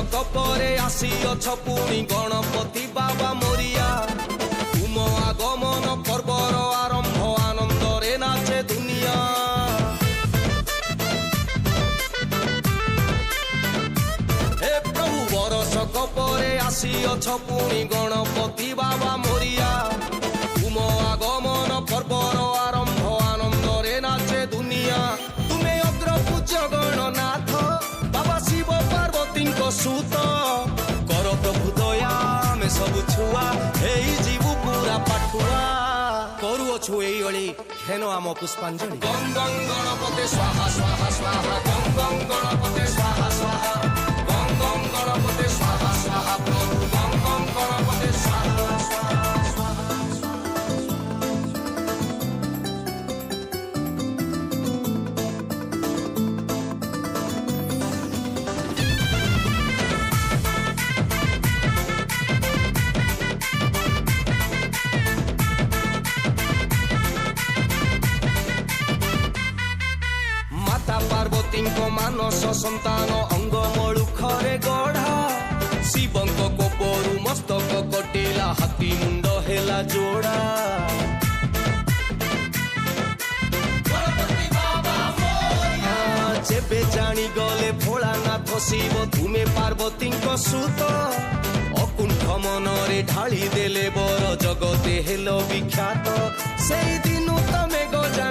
ପରେ ଆସିଅଛ ପୁଣି ଗଣପତି ବାବା ମୋରିଆ। ତୁମ ଆଗମନ ପର୍ବର ଆରମ୍ଭ ଆନନ୍ଦରେ ନାଚେ ଦୁନିଆ। ହେ ପ୍ରଭୁ ବରଷକ ପରେ ଆସିଅଛ ପୁଣି ଗଣପତି ବାବା ମୋରିଆ। ତୁମ ଆଗମନ ପର୍ବର ଆରମ୍ଭ ଆନନ୍ଦରେ ନାଚେ ଦୁନିଆ। ତୁମେ ଅଗ୍ରପୂଜ୍ୟ ଗଣନାଥ ବାବା ଶିବ ପାର୍ବତୀଙ୍କ ସୁତ। କର ପ୍ରଭୁ ଦୟା ଆମେ ସବୁ ଛୁଆ ହେଇଯିବୁ ପୁରା ପାଠୁଆ। କରୁଅଛୁ ଏଇଭଳି ହେନ ଆମ ପୁଷ୍ପାଞ୍ଜଳି। ଗଂ ଗଂ ଗଣପତେ ସ୍ୱାହା ସ୍ୱାହା ସ୍ୱାହା ଗଂ ଗଂ ଗଣପତେ ସ୍ୱାହା ସ୍ୱାହା ଗଂ ଗଂ ଗଣପତେ ସ୍ୱାହା ସ୍ୱାହା ପ୍ରଭୁ ଗଂ ଗଂ ଗଣପତେ ସ୍ୱାହା ସ୍ୱାହା। ପାର୍ବତୀଙ୍କ ମାନସ ସନ୍ତାନ ଅଙ୍ଗ ମଳୁଖରେ ଗଢ଼ା। ଶିବଙ୍କ କୋପରୁ ମସ୍ତକ କଟିଲା ହାତୀ ମୁଣ୍ଡ ହେଲା ଯୋଡ଼ା। ଯେବେ ଜାଣିଗଲେ ଭୋଳାନାଥ ଶିବ ତୁମେ ପାର୍ବତୀଙ୍କ ସୁତ। ଅକୁଣ୍ଠ ମନରେ ଢାଳି ଦେଲେ ବର ଜଗତେ ହେଲ ବିଖ୍ୟାତ। ସେଇ ଦିନୁ ତମେ ଗଜା